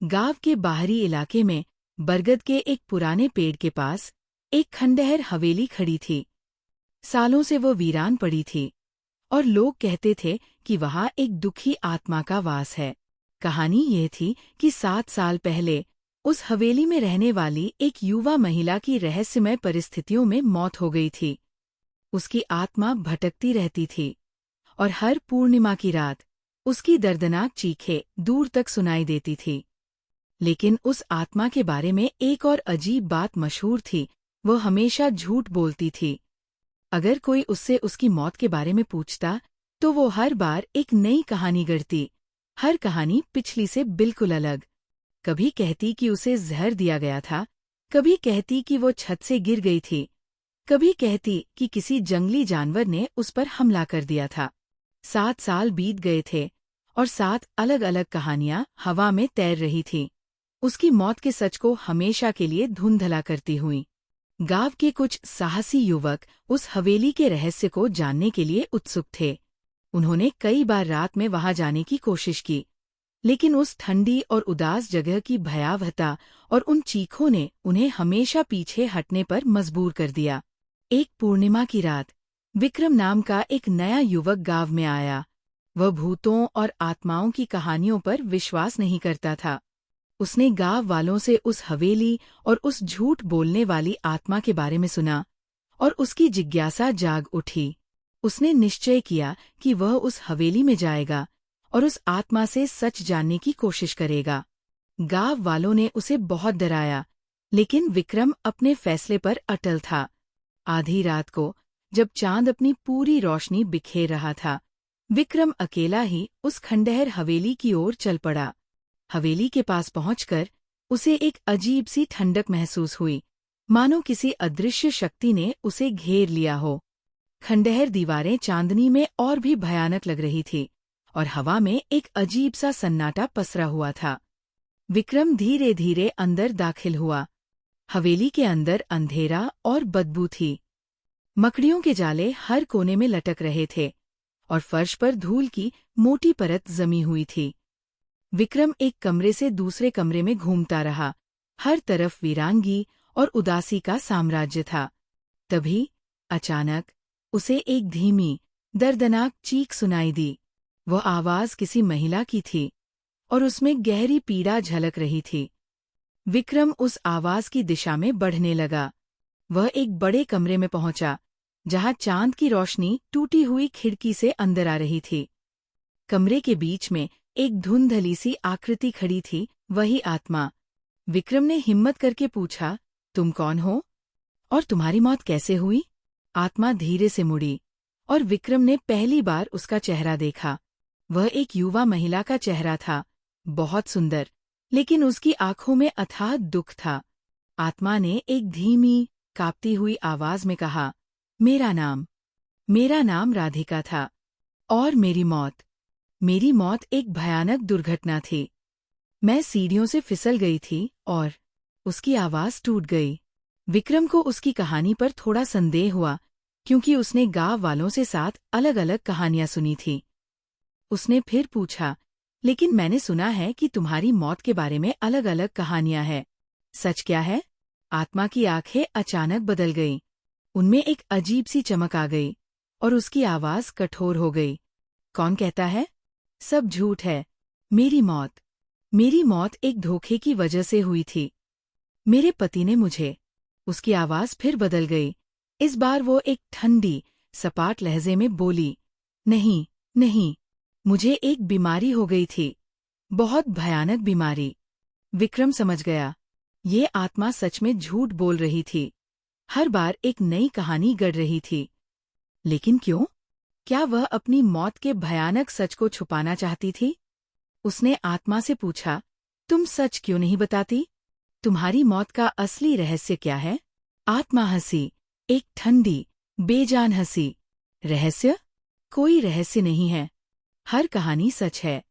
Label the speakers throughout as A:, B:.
A: गांव के बाहरी इलाके में बरगद के एक पुराने पेड़ के पास एक खंडहर हवेली खड़ी थी। सालों से वो वीरान पड़ी थी और लोग कहते थे कि वहाँ एक दुखी आत्मा का वास है। कहानी ये थी कि 7 साल पहले उस हवेली में रहने वाली एक युवा महिला की रहस्यमय परिस्थितियों में मौत हो गई थी। उसकी आत्मा भटकती रहती थी और हर पूर्णिमा की रात उसकी दर्दनाक चीखें दूर तक सुनाई देती थी। लेकिन उस आत्मा के बारे में एक और अजीब बात मशहूर थी। वो हमेशा झूठ बोलती थी। अगर कोई उससे उसकी मौत के बारे में पूछता तो वो हर बार एक नई कहानी गढ़ती, हर कहानी पिछली से बिल्कुल अलग। कभी कहती कि उसे जहर दिया गया था, कभी कहती कि वो छत से गिर गई थी, कभी कहती कि किसी जंगली जानवर ने उस पर हमला कर दिया था। 7 साल बीत गए थे और 7 अलग-अलग कहानियां हवा में तैर रही थीं, उसकी मौत के सच को हमेशा के लिए धुंधला करती हुई। गांव के कुछ साहसी युवक उस हवेली के रहस्य को जानने के लिए उत्सुक थे। उन्होंने कई बार रात में वहां जाने की कोशिश की, लेकिन उस ठंडी और उदास जगह की भयावहता और उन चीखों ने उन्हें हमेशा पीछे हटने पर मजबूर कर दिया। एक पूर्णिमा की रात विक्रम नाम का एक नया युवक गांव में आया। वह भूतों और आत्माओं की कहानियों पर विश्वास नहीं करता था। उसने गांव वालों से उस हवेली और उस झूठ बोलने वाली आत्मा के बारे में सुना और उसकी जिज्ञासा जाग उठी। उसने निश्चय किया कि वह उस हवेली में जाएगा और उस आत्मा से सच जानने की कोशिश करेगा। गांव वालों ने उसे बहुत डराया, लेकिन विक्रम अपने फैसले पर अटल था। आधी रात को, जब चांद अपनी पूरी रोशनी बिखेर रहा था, विक्रम अकेला ही उस खंडहर हवेली की ओर चल पड़ा। हवेली के पास पहुंचकर उसे एक अजीब सी ठंडक महसूस हुई, मानो किसी अदृश्य शक्ति ने उसे घेर लिया हो। खंडहर दीवारें चांदनी में और भी भयानक लग रही थी और हवा में एक अजीब सा सन्नाटा पसरा हुआ था। विक्रम धीरे धीरे अंदर दाखिल हुआ। हवेली के अंदर अंधेरा और बदबू थी। मकड़ियों के जाले हर कोने में लटक रहे थे और फर्श पर धूल की मोटी परत जमी हुई थी। विक्रम एक कमरे से दूसरे कमरे में घूमता रहा। हर तरफ वीरांगी और उदासी का साम्राज्य था। तभी अचानक उसे एक धीमी, दर्दनाक चीख सुनाई दी। वह आवाज किसी महिला की थी और उसमें गहरी पीड़ा झलक रही थी। विक्रम उस आवाज की दिशा में बढ़ने लगा। वह एक बड़े कमरे में पहुंचा, जहां चांद की रोशनी टूटी हुई खिड़की से अंदर आ रही थी। कमरे के बीच में एक धुंधली सी आकृति खड़ी थी, वही आत्मा। विक्रम ने हिम्मत करके पूछा, तुम कौन हो और तुम्हारी मौत कैसे हुई? आत्मा धीरे से मुड़ी और विक्रम ने पहली बार उसका चेहरा देखा। वह एक युवा महिला का चेहरा था, बहुत सुंदर, लेकिन उसकी आंखों में अथाह दुख था। आत्मा ने एक धीमी, कांपती हुई आवाज में कहा, मेरा नाम राधिका था और मेरी मौत एक भयानक दुर्घटना थी। मैं सीढ़ियों से फिसल गई थी और उसकी आवाज टूट गई। विक्रम को उसकी कहानी पर थोड़ा संदेह हुआ, क्योंकि उसने गांव वालों से 7 अलग-अलग कहानियां सुनी थी। उसने फिर पूछा, लेकिन मैंने सुना है कि तुम्हारी मौत के बारे में अलग-अलग कहानियां हैं। सच क्या है? आत्मा की आंखें अचानक बदल गईं। उनमें एक अजीब सी चमक आ गई और उसकी आवाज कठोर हो गई। कौन कहता है? सब झूठ है। मेरी मौत एक धोखे की वजह से हुई थी। मेरे पति ने मुझे। उसकी आवाज फिर बदल गई। इस बार वो एक ठंडी, सपाट लहजे में बोली, नहीं, मुझे एक बीमारी हो गई थी, बहुत भयानक बीमारी। विक्रम समझ गया, ये आत्मा सच में झूठ बोल रही थी। हर बार एक नई कहानी गढ़ रही थी। लेकिन क्यों? क्या वह अपनी मौत के भयानक सच को छुपाना चाहती थी? उसने आत्मा से पूछा, तुम सच क्यों नहीं बताती? तुम्हारी मौत का असली रहस्य क्या है? आत्मा हंसी, एक ठंडी, बेजान हंसी। रहस्य? कोई रहस्य नहीं है। हर कहानी सच है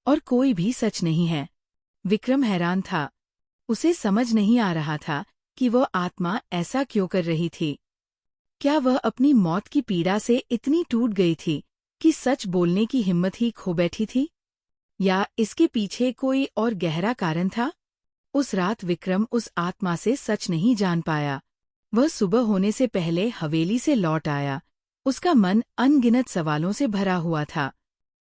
A: और कोई भी सच नहीं है। विक्रम हैरान था। उसे समझ नहीं आ रहा था कि वह आत्मा ऐसा क्यों कर रही थी। क्या वह अपनी मौत की पीड़ा से इतनी टूट गई थी कि सच बोलने की हिम्मत ही खो बैठी थी? या इसके पीछे कोई और गहरा कारण था? उस रात विक्रम उस आत्मा से सच नहीं जान पाया। वह सुबह होने से पहले हवेली से लौट आया। उसका मन अनगिनत सवालों से भरा हुआ था।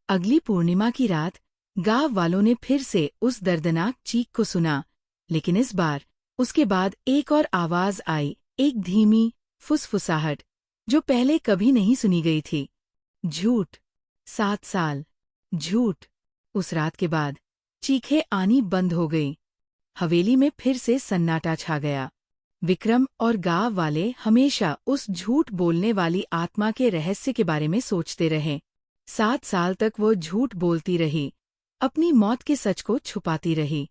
A: अगली पूर्णिमा की रात गांव वालों ने फिर से उस दर्दनाक चीख को सुना, लेकिन इस बार उसके बाद एक और आवाज आई, एक धीमी फुसफुसाहट जो पहले कभी नहीं सुनी गई थी। झूठ। 7 साल। झूठ। उस रात के बाद चीखें आनी बंद हो गई। हवेली में फिर से सन्नाटा छा गया। विक्रम और गांव वाले हमेशा उस झूठ बोलने वाली आत्मा के रहस्य के बारे में सोचते रहे। 7 साल तक वो झूठ बोलती रही, अपनी मौत के सच को छुपाती रही।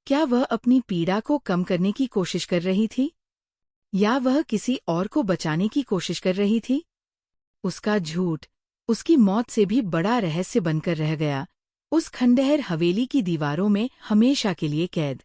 A: क्या वह अपनी पीड़ा को कम करने की कोशिश कर रही थी, या वह किसी और को बचाने की कोशिश कर रही थी? उसका झूठ उसकी मौत से भी बड़ा रहस्य बनकर रह गया, उस खंडहर हवेली की दीवारों में हमेशा के लिए कैद।